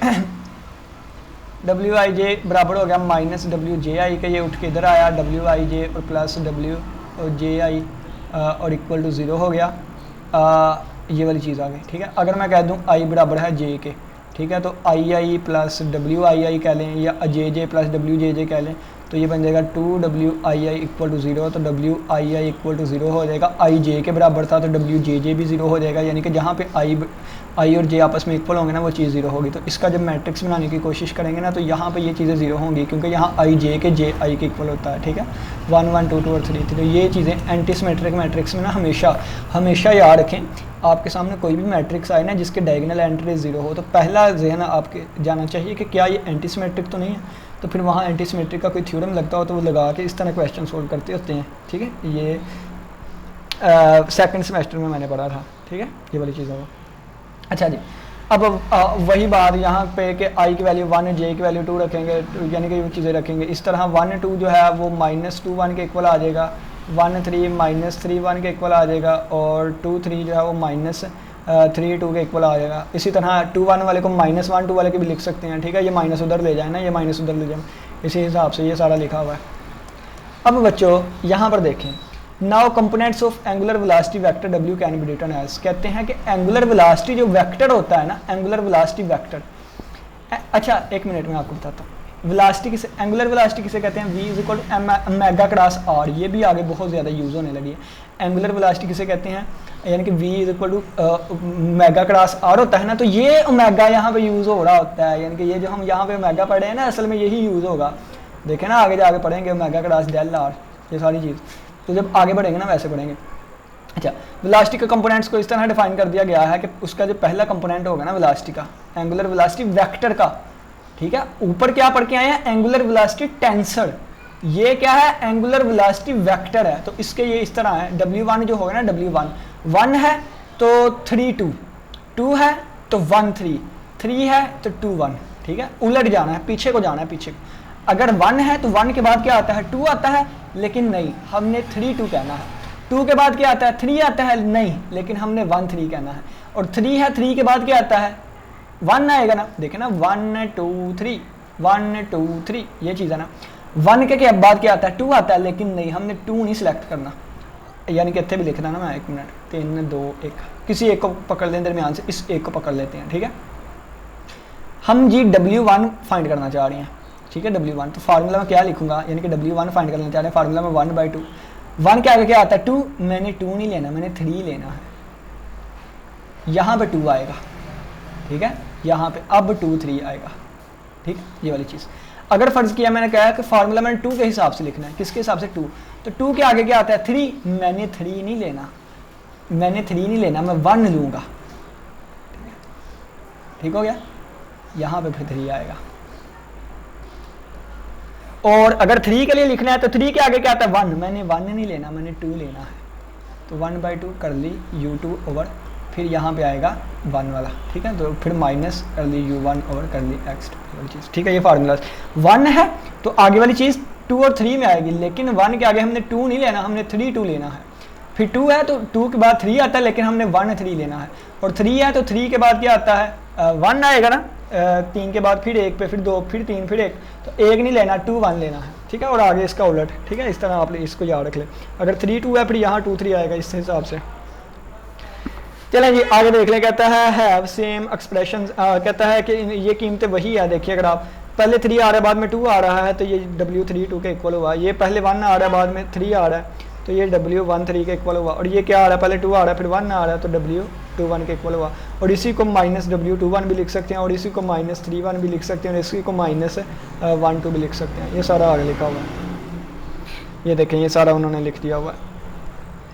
Speaker 1: WIJ बराबर हो गया माइनस WJI के, ये उठ के इधर आया WIJ और प्लस WJI और इक्वल टू 0 हो गया, ये वाली चीज़ आ गई, ठीक है। अगर मैं कह दूं I बराबर है J के, ठीक है, तो II प्लस WII कह लें या JJ प्लस WJJ कह लें, तो ये बन जाएगा 2WII इक्वल टू 0, तो WII इक्वल टू 0 हो जाएगा। IJ के बराबर था तो WJJ भी 0 हो जाएगा, यानी कि जहाँ पे I और J आपस में इक्वल होंगे ना, वो चीज़ 0 होगी। तो इसका जब मैट्रिक्स बनाने की कोशिश करेंगे ना, तो यहाँ पे ये चीज़ें 0 होंगी, क्योंकि यहाँ IJ के JI के इक्वल होता है, ठीक है, 1 1 2 2 और 3 3। तो ये चीज़ें एंटीसिमेट्रिक मैट्रिक्स में ना हमेशा याद रखें। आपके सामने कोई भी मैट्रिक्स आए ना जिसके डायगोनल एंट्री 0 हो, तो पहला जहन आपके जाना चाहिए कि क्या ये एंटीसिमेट्रिक तो नहीं है। तो फिर वहाँ एंटीसिमेट्रिक का कोई थ्योरम लगता हो तो वो लगा के इस तरह क्वेश्चन सोल्व करते होते हैं, ठीक है। ये सेकंड सेमेस्टर में मैंने पढ़ा था, ठीक है, ये वाली चीज़ हो। अच्छा जी, अब वही बात यहाँ पे कि I की वैल्यू 1 J की वैल्यू 2 रखेंगे, यानी कि वो चीज़ें रखेंगे इस तरह। 1 2 जो है वो -2 1 के इक्वल आ जाएगा, 1 3 -3 1 के इक्वल आ जाएगा, और 2 3 जो है वो -3 2 के इक्वल आ जाएगा। इसी तरह 2 1 वाले को -1 2 वाले के भी लिख सकते हैं, ठीक है, ये माइनस उधर ले जाए ना, ये माइनस उधर ले जाए, इसी हिसाब से ये सारा लिखा हुआ है। अब बच्चों यहाँ पर देखें, now components of angular velocity vector W can be written as, कहते हैं कि एंगुलर वेलोसिटी जो वेक्टर होता है ना, एंगुलर वेलोसिटी वेक्टर, अच्छा 1 मिनट में आपको बताता हूँ वेलोसिटी किसे, एंगुलर वेलोसिटी किसे कहते हैं, V equal to mega cross R, ये भी आगे बहुत ज़्यादा यूज़ होने लगी है। एंगुलर वेलोसिटी किसे कहते हैं, यानी कि V equal to mega cross R होता है ना, तो ये ओमेगा यहाँ पे यूज़ हो रहा होता है, यानी कि ये जो हम यहाँ पे ओमेगा पढ़े हैं ना, असल में यही यूज़ होगा। देखें ना आगे जाके पढ़ेंगे ओमेगा क्रॉस डेल R, ये सारी चीज़, तो जब आगे बढ़ेंगे ना वैसे बढ़ेंगे। अच्छा, वेलोसिटी के कंपोनेंट्स को इस तरह डिफाइन कर दिया गया है कि उसका जो पहला कंपोनेंट होगा ना वेलोसिटी का, एंगुलर वेलोसिटी वेक्टर का, ठीक है, ऊपर क्या पढ़ के आए हैं, एंगुलर वेलोसिटी टेंसर, ये क्या है, एंगुलर वेलोसिटी वेक्टर है। तो इसके ये इस तरह है, W1 जो होगा ना, W1 1 है तो 3 2, 2 है तो 1 3, 3 है तो 2 1, ठीक है, उलट जाना है, पीछे को जाना है, पीछे। अगर 1 है तो 1 के बाद क्या आता है, 2 आता है, लेकिन नहीं, हमने 3 2 कहना है। 2 के बाद क्या आता है, 3 आता है, नहीं, लेकिन हमने 1 3 कहना है। और 3 है, 3 के बाद क्या आता है, 1 आएगा ना, देखे ना, 1 2 3 1 2 3, ये चीज़ है ना। 1 के बाद क्या आता है, 2 आता है, लेकिन नहीं, हमने 2 नहीं सिलेक्ट करना, यानी कि इतने भी लिखना ना, मैं 1 मिनट, 3 2 1, किसी एक को पकड़ लें दरमियान से, इस एक को पकड़ लेते हैं, ठीक है। हम जी W1 फाइंड करना चाह रहे हैं, ठीक है, W1, तो फार्मूला में क्या लिखूंगा, यानी कि W1 फाइंड करना चाह रहे हैं, फार्मूला में 1/2, 1 के आगे क्या आता है, 2, मैंने 2 नहीं लेना, मैंने 3 लेना है, यहाँ पे 2 आएगा, ठीक है, यहाँ पे अब 2 3 आएगा, ठीक है, ये वाली चीज़। अगर फर्ज किया मैंने कहा कि फार्मूला मैंने 2 के हिसाब से लिखना है, किसके हिसाब से, 2, तो 2 के आगे क्या आता है, 3, मैंने 3 नहीं लेना, मैंने 3 नहीं लेना, मैं 1 लूँगा, ठीक हो गया, यहाँ पे फिर 3 आएगा। और अगर 3 के लिए लिखना है तो 3 के आगे क्या आता है, 1, मैंने 1 नहीं लेना, मैंने 2 लेना है, तो 1/2 कर ली U2 ओवर, फिर यहाँ पे आएगा 1 वाला, ठीक है, तो फिर माइनस कर ली U1 ओवर कर ली x2 वाली चीज़, ठीक है। ये फार्मूला 1 है तो आगे वाली चीज़ 2 और 3 में आएगी, लेकिन 1 के आगे हमने 2 नहीं लेना, हमने 3 2 लेना है। फिर 2 है तो 2 के बाद 3 आता है, लेकिन हमने 1 3 लेना है, और 3 है तो 3 के बाद क्या आता है 1 आएगा ना, 3 के बाद फिर 1 पे, फिर 2, फिर 3, फिर 1, तो 1 नहीं लेना, 2 1 लेना है, ठीक है। और आगे इसका उलट, ठीक है, इस तरह आप इसको याद रख लें। अगर 3 2 है फिर यहाँ 2 3 आएगा, इस हिसाब से। चलें जी आगे देख लें। कहता है हैव सेम एक्सप्रेशन, कहता है कि ये कीमतें वही है। देखिए अगर आप पहले 3 आ रहा है बाद में 2 आ रहा है तो ये W3 2 के इक्वल हुआ, ये पहले 1 आ रहा है बाद में 3 आ रहा है तो ये W1 3 के इक्वल हुआ, और ये क्या आ रहा है पहले 2 आ रहा है फिर 1 आ रहा है तो W2 1 के इक्वल हुआ। और इसी को माइनस W2 1 भी लिख सकते हैं, और इसी को माइनस 3 1 भी लिख सकते हैं, और इसी को माइनस 1 2 भी लिख सकते हैं। ये सारा आगे लिखा हुआ है, ये देखें ये सारा उन्होंने लिख दिया हुआ है,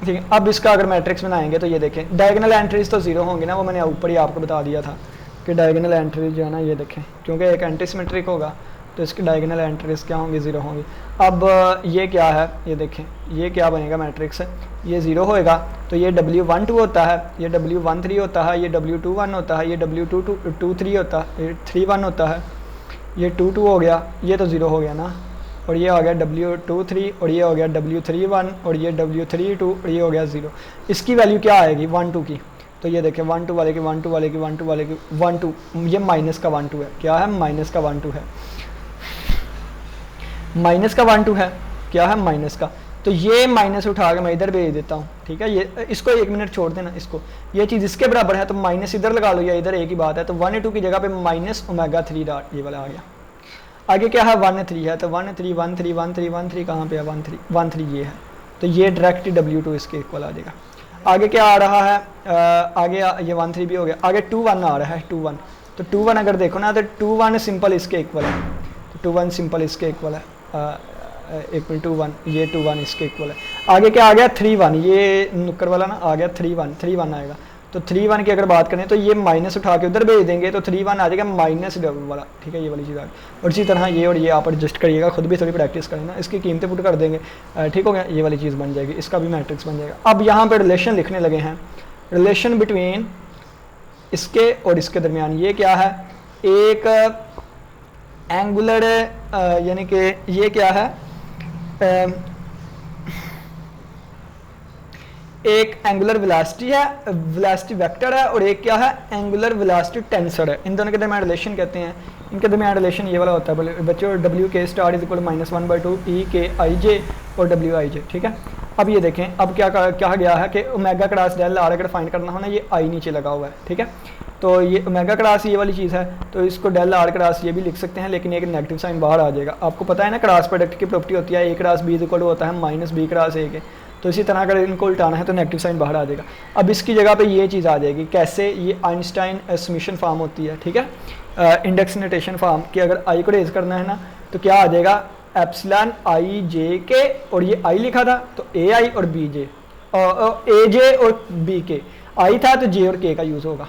Speaker 1: ठीक है। अब इसका अगर मैट्रिक्स बनाएंगे तो ये देखें डायगोनल एंट्रीज तो जीरो होंगे ना, वो मैंने ऊपर ही आपको बता दिया था कि डायगोनल एंट्रीज जो है ना, ये देखें क्योंकि एक एंटी सिमेट्रिक होगा तो इसकी डायगोनल एंट्रीज क्या होंगी, ज़ीरो होंगी। अब ये क्या है, ये देखें ये क्या बनेगा मैट्रिक्स, ये ज़ीरो होएगा तो ये W1 2 होता है, ये W1 3 होता है, ये W2 1 होता है, ये W2 2 3 होता है, ये 3 1 होता है, ये 2 2 हो गया, ये तो ज़ीरो हो गया ना, और ये आ गया W2 3, और ये हो गया W3 1, और ये W3 2, और ये हो गया 0। इसकी वैल्यू क्या आएगी 1 2 की, तो ये देखें 1 2 वाले की 1 2 वाले की 1 2 वाले की 1 2, ये माइनस का 1 2 है, क्या है माइनस का 1 2 है, माइनस का 1 2 है, क्या है माइनस का। तो ये माइनस उठा के मैं इधर भेज देता हूँ, ठीक है। ये इसको 1 मिनट छोड़ देना, इसको ये चीज़ इसके बराबर है तो माइनस इधर लगा लो या इधर एक ही बात है, तो 1 2 की जगह पे माइनस ओमेगा 3 डॉट ये वाला आ गया। आगे क्या है 1 3 है तो 1 3 1 3 1 3 1 3 कहाँ पे है 1 3 ये है, तो ये डायरेक्ट W2 इसके इक्वल आ जाएगा। आगे क्या आ रहा है, आगे ये 1 3 भी हो गया, आगे 2 1 आ रहा है 2 1, तो 2 1 अगर देखो ना तो 2 1 सिंपल इसके इक्वल है, तो 2 1 सिंपल इसके इक्वल है, 2 1 ये 2 1 इसके इक्वल है। आगे क्या आ गया 3 1, ये नुक्कर वाला ना आ गया 3 1 आएगा, तो 3 1 की अगर बात करें तो ये माइनस उठा के उधर भेज देंगे तो 3 1 आ जाएगा माइनस डबल वाला, ठीक है ये वाली चीज़ आ गई। और इसी तरह ये और ये आप एडजस्ट करिएगा, खुद भी थोड़ी प्रैक्टिस करें ना, इसकी कीमतें पुट कर देंगे, ठीक हो गया, ये वाली चीज़ बन जाएगी, इसका भी मैट्रिक्स बन जाएगा। अब यहाँ पर रिलेशन लिखने लगे हैं, रिलेशन बिटवीन इसके और इसके दरमियान, ये क्या है एक एंगुलर यानी कि ये क्या है एक एंगुलर वेलोसिटी है, वेलोसिटी वेक्टर है, और एक क्या है एंगुलर वेलोसिटी टेंसर है। इन दोनों के दरमियान रिलेशन कहते हैं, इनके दरमियान रिलेशन ये वाला होता है बच्चों, WK star is equal -1/2 EKIJ और WIJ, ठीक है। अब ये देखें अब क्या कहा गया है कि ओमेगा क्रास डेल आर अगर फाइंड करना हो ना, ये आई नीचे लगा हुआ है, ठीक है। तो ये ओमेगा क्रास ये वाली चीज़ है, तो इसको डेल आर क्रास ये भी लिख सकते हैं, लेकिन एक नेगेटिव साइन बाहर आ जाएगा। आपको पता है ना क्रास प्रोडक्ट की प्रॉपर्टी होती है A क्रास B इक्वल होता है -B क्रास A के, तो इसी तरह अगर इनको उल्टाना है तो नेगेटिव साइन बाहर आ जाएगा। अब इसकी जगह पे ये चीज़ आ जाएगी, कैसे, ये आइंस्टाइन समीशन फॉर्म होती है, ठीक है, इंडेक्स नोटेशन फॉर्म की। अगर आई को रेज करना है ना तो क्या आ जाएगा एप्सिलॉन IJ के, और ये आई लिखा था तो AI और BJ, AJ और B के, आई था तो J और K का यूज़ होगा,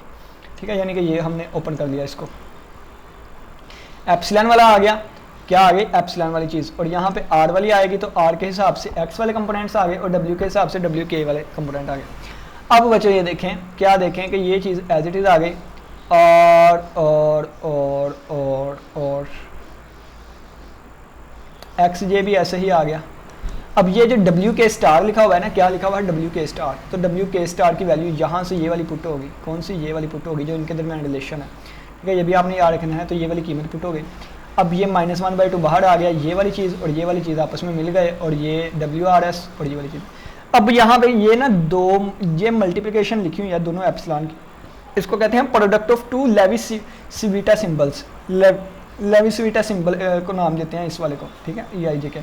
Speaker 1: ठीक है। यानी कि ये हमने ओपन कर लिया इसको, एप्सिलॉन वाला आ गया, क्या आ गई एप्सिलॉन वाली चीज़, और यहाँ पे R वाली आएगी तो R के हिसाब से X वाले कंपोनेंट्स आ गए, और W के हिसाब से WK वाले कंपोनेंट आ गए। अब बच्चों ये देखें, क्या देखें कि ये चीज़ एज इट इज़ आ गई, और XJ भी ऐसे ही आ गया। अब ये जो WK स्टार लिखा हुआ है ना, क्या लिखा हुआ है WK स्टार, तो WK स्टार की वैल्यू यहाँ से ये वाली पुट होगी, कौन सी ये वाली पुट होगी जो इनके दरमियान रिलेशन है, ठीक है। ये भी आपने याद रखना है, तो ये वाली कीमत पुट हो गई। अब ये -1/2 बाहर आ गया, ये वाली चीज़ और ये वाली चीज़ आपस में मिल गए, और ये WRS और ये वाली चीज़। अब यहाँ पे ये ना दो ये मल्टीप्लिकेशन लिखी हुई है दोनों एप्सिलॉन की, इसको कहते हैं प्रोडक्ट ऑफ 2 लेवी-सिविटा सिंबल्स, लेवी-सिविटा सिंबल को नाम देते हैं इस वाले को, ठीक है, EIJ के।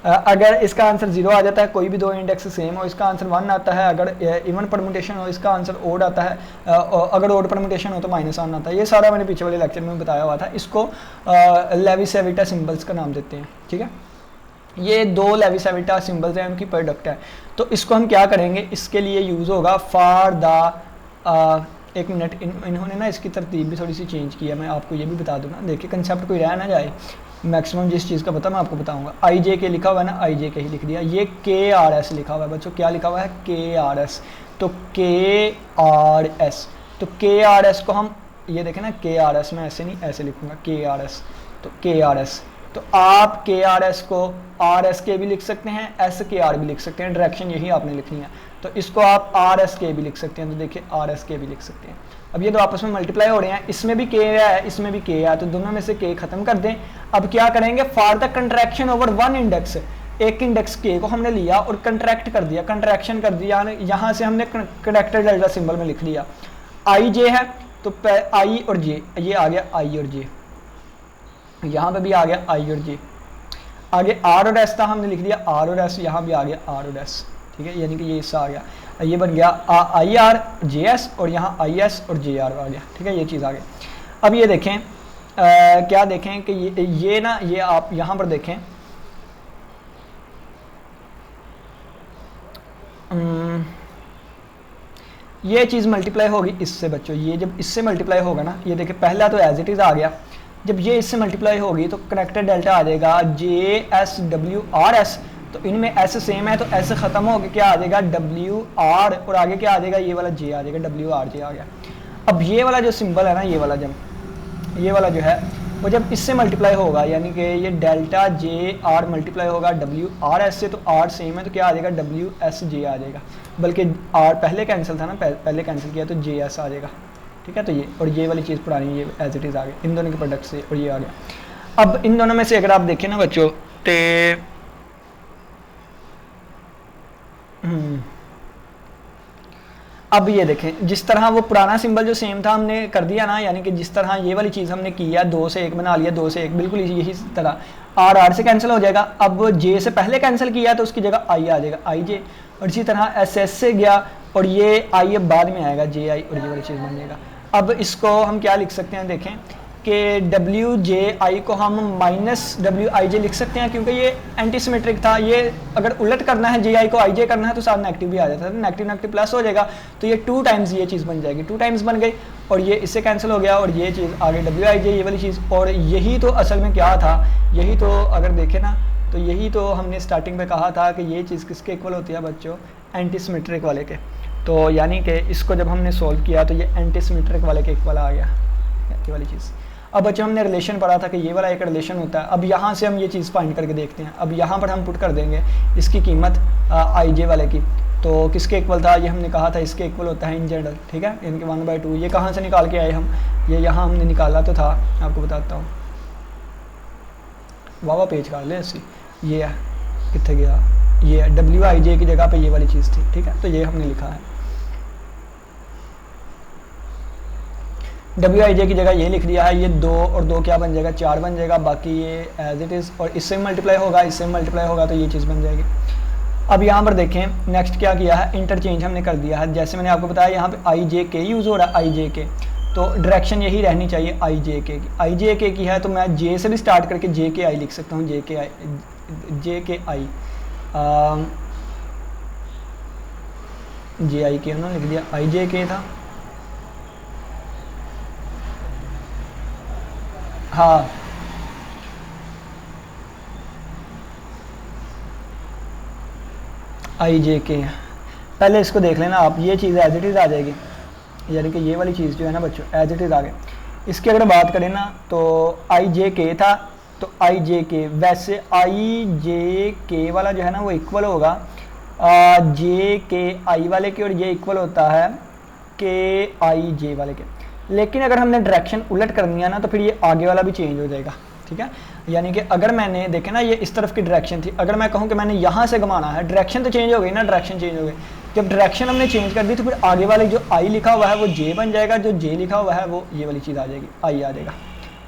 Speaker 1: अगर इसका आंसर 0 आ जाता है, कोई भी दो इंडेक्स सेम हो, इसका आंसर 1 आता है। अगर इवन परमुटेशन हो, इसका आंसर ओड आता है। अगर ओड परमुटेशन हो तो -1 आता है। ये सारा मैंने पीछे वाले लेक्चर में बताया हुआ था। इसको लेवी-सेविटा सिंबल्स का नाम देते हैं, ठीक है। ये दो लेवी-सेविटा सिंबल्स हैं, उनकी प्रोडक्ट है। तो इसको हम क्या करेंगे, इसके लिए यूज़ होगा फॉर द एक मिनट, इन्होंने ना इसकी तरतीब भी थोड़ी सी चेंज की है, मैं आपको ये भी बता दूँ ना, देखिए कंसेप्ट कोई रह ना जाए। मैक्सिमम जिस चीज़ का पता मैं आपको बताऊंगा। IJ लिखा हुआ है ना, IJ ही लिख दिया। ये KRS लिखा हुआ है बच्चों, क्या लिखा हुआ है KRS, तो KRS, तो KRS को हम ये देखें ना, KRS में ऐसे नहीं ऐसे लिखूंगा KRS, तो KRS, तो आप KRS को RSK भी लिख सकते हैं, SKR भी लिख सकते हैं, डायरेक्शन यही आपने लिखनी है। तो इसको आप आर एस के भी लिख सकते हैं। तो देखिए आर एस के भी लिख सकते हैं। अब ये दो आपस में मल्टीप्लाई हो रहे हैं, इसमें भी के है इसमें भी के है, तो दोनों में से के खत्म कर दें। अब क्या करेंगे, for the contraction over one index, एक इंडेक्स के को हमने लिया और कंट्रैक्ट कर दिया, कंट्रैक्शन कर दिया, यहाँ से हमने करेक्टर डेल्टा सिंबल में लिख दिया। आई जे है तो आई और जे, ये आ गया आई और जे, यहाँ पे भी आ गया आई और जे। आगे आर और एस था, हमने लिख दिया आर और एस, यहाँ भी आ गया आर और एस, ठीक है, यानी कि ये इससे आ गया, ये बन गया आई आर जे एस और यहाँ आई एस और जे आर आ गया, ठीक है, ये चीज़ आ गई। अब ये देखें क्या देखें कि ये ना, ये आप यहाँ पर देखें, ये चीज़ मल्टीप्लाई होगी इससे बच्चों, ये जब इससे मल्टीप्लाई होगा ना, ये देखिए पहला तो एज इट इज़ आ गया, जब ये इससे मल्टीप्लाई होगी तो कनेक्टेड डेल्टा आ जाएगा जे एस डब्ल्यू आर एस, तो इनमें एस सेम है तो एस ख़त्म हो गया, क्या आ जाएगा डब्ल्यू आर, और आगे क्या आ जाएगा, ये वाला जे आ जाएगा, डब्ल्यू आर जे आ गया। अब ये वाला जो सिंबल है ना, ये वाला जब ये वाला जो है वो जब इससे मल्टीप्लाई होगा, यानी कि ये डेल्टा जे आर मल्टीप्लाई होगा डब्ल्यू आर एस से, तो आर सेम है तो क्या आ जाएगा डब्ल्यू एस जे आ जाएगा, बल्कि आर पहले कैंसिल था ना, पहले कैंसिल किया तो जे एस आ जाएगा, ठीक है। तो ये और ये वाली चीज़ पुरानी, ये एज इट इज़ आ गया इन दोनों के प्रोडक्ट से, और ये आ गया। अब इन दोनों में से अगर आप देखें ना बच्चों, तो अब ये देखें जिस तरह वो पुराना सिंबल जो सेम था हमने कर दिया ना, यानी कि जिस तरह ये वाली चीज़ हमने की है, 2 से 1 बना लिया, 2 से 1 बिल्कुल यही तरह आर आर से कैंसिल हो जाएगा। अब जे से पहले कैंसिल किया तो उसकी जगह आई आ जाएगा, आई जे, और इसी तरह एस एस से गया और ये आई अब बाद में आएगा, जे आई, और ये वाली चीज़ बन जाएगा। अब इसको हम क्या लिख सकते हैं, देखें कि डब्ल्यू जे आई को हम माइनस डब्ल्यू आई जे लिख सकते हैं, क्योंकि ये एंटी सिमेट्रिक था, ये अगर उलट करना है जे आई को आई जे करना है तो साथ नेगेटिव भी आ जाता है, तो नेगेटिव नेगेटिव प्लस हो जाएगा, तो ये 2 टाइम्स ये चीज़ बन जाएगी, 2 टाइम्स बन गई, और ये इससे कैंसिल हो गया, और ये चीज़ आगे डब्ल्यू आई जे, ये वाली चीज़। और यही तो असल में क्या था, यही तो अगर देखें ना, तो यही तो हमने स्टार्टिंग में कहा था कि ये चीज़ किसके इक्वल होती है बच्चों, एंटी सिमेट्रिक वाले के। तो यानी कि इसको जब हमने सोल्व किया तो ये एंटी सिमेट्रिक वाले के इक्वल आ गया, ये वाली चीज़। अब बच्चों हमने रिलेशन पढ़ा था कि ये वाला एक रिलेशन होता है। अब यहाँ से हम ये चीज़ फाइंड करके देखते हैं। अब यहाँ पर हम पुट कर देंगे इसकी कीमत आई जे वाले की, तो किसके इक्वल था, ये हमने कहा था इसके इक्वल होता है इन जनरल, ठीक है, इनके 1/2। ये कहाँ से निकाल के आए हम, ये यहाँ हमने निकाला तो था, आपको बताता हूँ, वाह पेज काट ले ऐसी, ये है कितने गया, ये है डब्ल्यू आई जे की जगह पे ये वाली चीज़ थी, ठीक है, तो ये हमने लिखा है डब्ल्यू आई जे की जगह ये लिख दिया है। ये 2 और 2 क्या बन जाएगा, 4 बन जाएगा, बाकी ये एज इट इज़, और इससे मल्टीप्लाई होगा, इससे मल्टीप्लाई होगा तो ये चीज़ बन जाएगी। अब यहाँ पर देखें नेक्स्ट क्या किया है, इंटरचेंज हमने कर दिया है। जैसे मैंने आपको बताया यहाँ पे आई जे के यूज़ हो रहा है, आई जे के, तो डायरेक्शन यही रहनी चाहिए आई जे के की। आई जे के की है तो मैं जे से भी स्टार्ट करके जे के आई लिख सकता हूँ, जे के आई, जे आई के उन्होंने लिख दिया, आई जे के था, हाँ आई जे के। पहले इसको देख लेना आप, ये चीज़ एज इट इज़ आ जाएगी, यानी कि ये वाली चीज़ जो है ना बच्चों एज इट इज़ आ गई। इसकी अगर बात करें ना तो आई जे के था, तो आई जे के, वैसे आई जे के वाला जो है ना वो इक्वल होगा जे के आई वाले के, और ये इक्वल होता है के आई जे वाले के। लेकिन अगर हमने डायरेक्शन उलट करनी है ना तो फिर ये आगे वाला भी चेंज हो जाएगा, ठीक है। यानी कि अगर मैंने देखे ना ये इस तरफ की डायरेक्शन थी, अगर मैं कहूँ कि मैंने यहाँ से घुमाना है, डायरेक्शन तो चेंज हो गई ना, डायरेक्शन चेंज हो गई। जब डायरेक्शन हमने चेंज कर दी तो फिर आगे वाले जो आई लिखा हुआ है वो जे बन जाएगा, जो जे लिखा हुआ है वो ये वाली चीज़ आ जाएगी, आई आ जाएगा,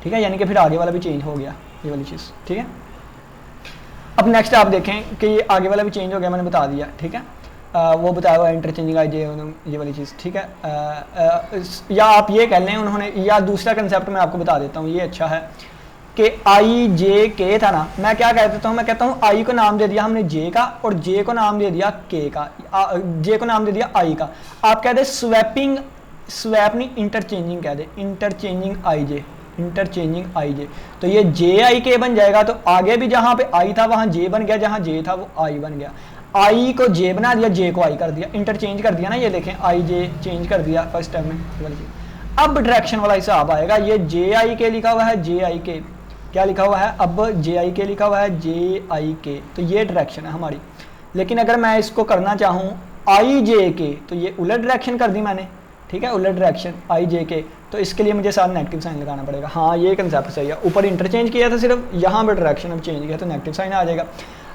Speaker 1: ठीक है। यानी कि फिर आगे वाला भी चेंज हो गया, ये वाली चीज़, ठीक है। अब नेक्स्ट आप देखें कि ये आगे वाला भी चेंज हो गया, मैंने बता दिया, ठीक है। वो बताया हुआ इंटरचेंजिंग आई जे, ये वाली चीज़, ठीक है। या आप ये कह लें उन्होंने, या दूसरा कंसेप्ट मैं आपको बता देता हूँ, ये अच्छा है कि आई जे के था ना, मैं क्या कह देता हूँ, मैं कहता हूँ आई को नाम दे दिया हमने जे का, और जे को नाम दे दिया के का, जे को नाम दे दिया आई का। आप कह दे स्वैपिंग, स्वैप नहीं इंटरचेंजिंग कह दे, इंटरचेंजिंग आई जे, इंटरचेंजिंग आई जे, तो ये जे आई के बन जाएगा। तो आगे भी जहाँ पे आई था वहाँ जे बन गया, जहाँ जे था वो आई बन गया, आई को जे बना दिया, जे को आई कर दिया, इंटरचेंज कर दिया ना, ये देखें आई जे चेंज कर दिया फर्स्ट टाइम में। अब डायरेक्शन वाला हिसाब आएगा, ये जे आई के लिखा हुआ है, जे आई के क्या लिखा हुआ है, अब जे आई के लिखा हुआ है, जे आई के, तो ये डायरेक्शन है हमारी। लेकिन अगर मैं इसको करना चाहूँ आई जे के, तो ये उलट डायरेक्शन कर दी मैंने, ठीक है, उलट डायरेक्शन आई जे के, तो इसके लिए मुझे साथ नेगेटिव साइन लगाना पड़ेगा। हाँ ये कंसेप्ट सही है, ऊपर इंटरचेंज किया था सिर्फ, यहाँ पर डायरेक्शन अब चेंज किया तो नेगेटिव साइन आ जाएगा।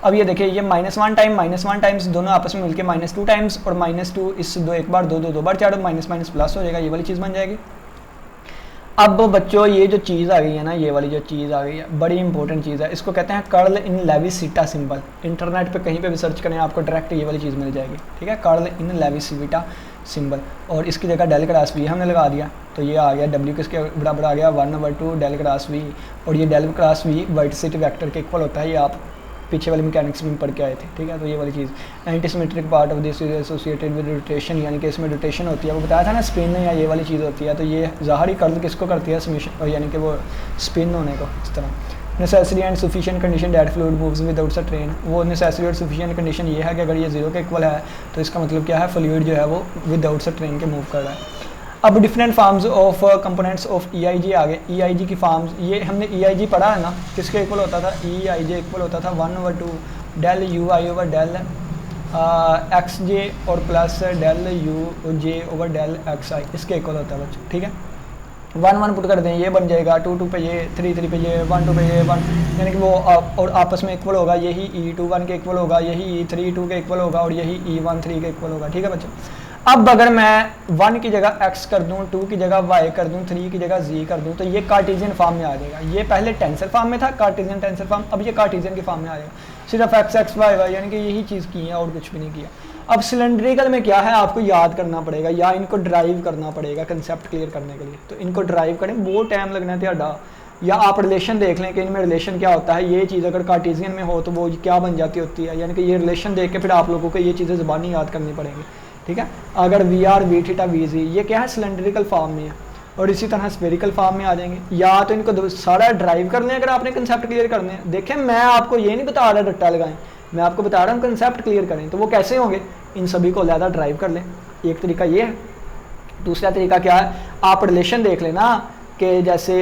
Speaker 1: अब ये देखिए ये -1 टाइम -1 टाइम्स दोनों आपस में मिलकर -2 टाइम्स, और -2 इस दो एक बार दो बार चाड़ो, माइनस माइनस प्लस हो जाएगा, ये वाली चीज़ बन जाएगी। अब बच्चों ये जो चीज़ आ गई है ना, ये वाली जो चीज़ आ गई है बड़ी इंपॉर्टेंट चीज़ है, इसको कहते हैं कर्ल इन लेविसिटा सिंबल। इंटरनेट पे कहीं पे भी सर्च करें आपको डायरेक्ट ये वाली चीज़ मिल जाएगी, ठीक है, कर्ल इन लेविसिटा सिंबल। और इसकी जगह डेल क्रॉस वी हमने लगा दिया, तो ये आ गया W किसके बराबर आ गया 1/2 डेल क्रॉस वी, और ये डेल क्रॉस वी वर्टिसिटी वेक्टर के इक्वल होता है, ये आप पीछे वाली मैकेनिक्स में पढ़ के आए थे, ठीक है। तो ये वाली चीज़ antisymmetric part of this is associated with rotation, यानी कि इसमें रोटेशन होती है, वो बताया था ना स्पिन या ये वाली चीज़ होती है, तो ये ज़ाहिर ही कर्ल किसको करती है, समेशन, यानी कि वो स्पिन होने को इस तरह। Necessary and sufficient condition that fluid moves without a train, वो नेसेसरी और सफिशिएंट कंडीशन ये है कि अगर ये 0 के इक्वल है तो इसका मतलब क्या है, फ्लूइड जो है वो विदाउट अ ट्रेन के मूव कर रहा है। अब different farms of components of EIG आ गए। EIG की फार्म्स, ये हमने EIG पढ़ा है ना, किसके इक्वल होता था, EIG इक्वल होता था 1/2 del UI over del XJ और plus del UJ over del XI, इसके इक्वल होता है बच्चों, ठीक है। 1 पुट कर दें, ये बन जाएगा 2 पे ये, 3 पे ये, 1 पे ये 1, यानी कि वो और आपस में इक्वल होगा, यही E21 के इक्वल होगा, यही E32 के इक्वल होगा, और यही E13 के इक्वल होगा, ठीक है बच्चों। अब अगर मैं 1 की जगह x कर दूं, 2 की जगह y कर दूं, 3 की जगह z कर दूं, तो ये कार्टेशियन फॉर्म में आ जाएगा। ये पहले टेंसर फॉर्म में था, कार्टेशियन टेंसर फॉर्म, अब ये कार्टेशियन के फॉर्म में आ जाएगा। सिर्फ x y y, यानी कि यही चीज़ की है और कुछ भी नहीं किया। अब सिलेंड्रिकल में क्या है, आपको याद करना पड़ेगा या इनको ड्राइव करना पड़ेगा कंसेप्ट क्लियर करने के लिए। तो इनको ड्राइव करें, बहुत टाइम लगना है त्याडा, या आप रिलेशन देख लें कि इनमें रिलेशन क्या होता है। ये चीज़ अगर कार्टेशियन में हो तो वो क्या बन जाती होती है, यानी कि ये रिलेशन देख के फिर आप लोगों को ये चीज़ें ज़बानी याद करनी पड़ेंगी, ठीक है। अगर VR V थीटा VZ ये क्या है, सिलेंड्रिकल फॉर्म में है, और इसी तरह स्फेरिकल फॉर्म में आ जाएंगे। या तो इनको सारा ड्राइव कर लें अगर आपने कंसेप्ट क्लियर करने हैं। देखें मैं आपको ये नहीं बता रहा रट्टा लगाएं, मैं आपको बता रहा हूँ कंसेप्ट क्लियर करें। तो वो कैसे होंगे, इन सभी को अलहदा ड्राइव कर लें, एक तरीका ये है। दूसरा तरीका क्या है, आप रिलेशन देख लें ना, कि जैसे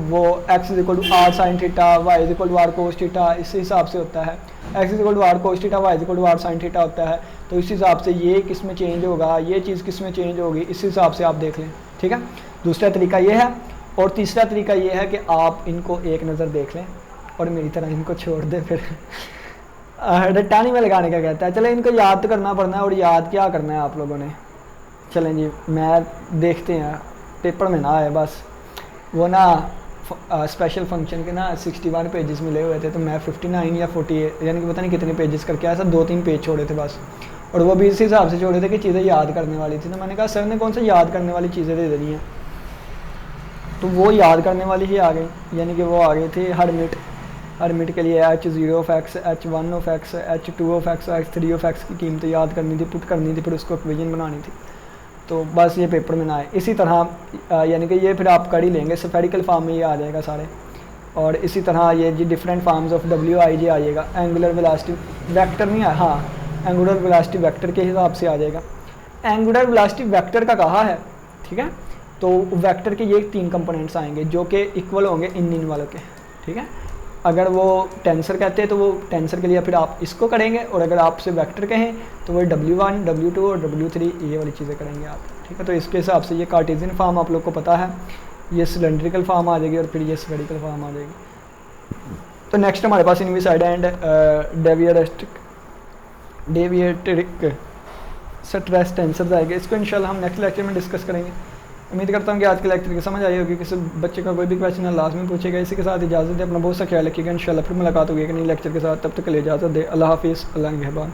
Speaker 1: वो x = r sin theta, y = r cos theta, इस हिसाब से होता है। x = r cos theta, y = r sin theta होता है, तो इस हिसाब से ये किस में चेंज होगा, ये चीज़ किस में चेंज होगी, इस हिसाब से आप देख लें, ठीक है। दूसरा तरीका ये है, और तीसरा तरीका ये है कि आप इनको एक नज़र देख लें और मेरी तरह इनको छोड़ दें, फिर रट्टानी में लगाने का कहता है। चले इनको याद तो करना पड़ना है, और याद क्या करना है आप लोगों ने। चलें जी, मैं देखते हैं पेपर में ना आए बस, वो ना स्पेशल फंक्शन के ना 61 पेजेस मिले हुए थे, तो मैं 59 या 48 यानी कि पता नहीं कितने पेजेस करके आया, सब 2-3 पेज छोड़े थे बस, और वो भी इस हिसाब से छोड़े थे कि चीज़ें याद करने वाली थी। तो मैंने कहा सर ने कौन सा याद करने वाली चीज़ें दे दी हैं, तो वो याद करने वाली ही आ गई, यानी कि वो आ गए थे हर मिनट के लिए h0 h1 h2 h3 की कीमत याद करनी थी, पुट करनी थी, फिर उसको इक्वेशन बनानी थी। तो बस ये पेपर में ना आए। इसी तरह यानी कि ये फिर आप कर ही लेंगे, स्फेरिकल फॉर्म में ये आ जाएगा सारे। और इसी तरह ये जी डिफरेंट फॉर्म्स ऑफ WIJ आ जाएगा। एंगुलर वेलोसिटी वेक्टर नहीं है, हाँ एंगुलर वेलोसिटी वेक्टर के हिसाब से आ जाएगा। एंगुलर वेलोसिटी वेक्टर का कहा है, ठीक है। तो वेक्टर के ये 3 कंपोनेंट्स आएंगे जो कि इक्वल होंगे इन वालों के, ठीक है। अगर वो टेंसर कहते हैं तो वो टेंसर के लिए फिर आप इसको करेंगे, और अगर आपसे वेक्टर कहें तो वो W1 W2 और W3 ये वाली चीज़ें करेंगे आप, ठीक है। तो इसके हिसाब से ये कार्टेशियन फॉर्म आप लोग को पता है, ये सिलेंड्रिकल फॉर्म आ जाएगी, और फिर ये स्फेरिकल फॉर्म आ जाएगी। तो नेक्स्ट हमारे पास इनविसाइड एंड डेविएट्रिक स्ट्रेस टेंसर आएगा। इसको इंशाल्लाह हम नेक्स्ट लेक्चर में डिस्कस करेंगे। उम्मीद करता हूँ कि आज के लेक्चर की समझ आई होगी। किसी बच्चे का कोई भी क्वेश्चन है लाजमी पूछेगा। इसी के साथ इजाज़त दे, अपना बहुत सा ख्याल रखिएगा। इंशाल्लाह फिर मुलाकात होगी एक नई लेक्चर के साथ, तब तक के लिए इजाज़त दे। अल्लाह हाफिज़, अल्लाह निगहबान।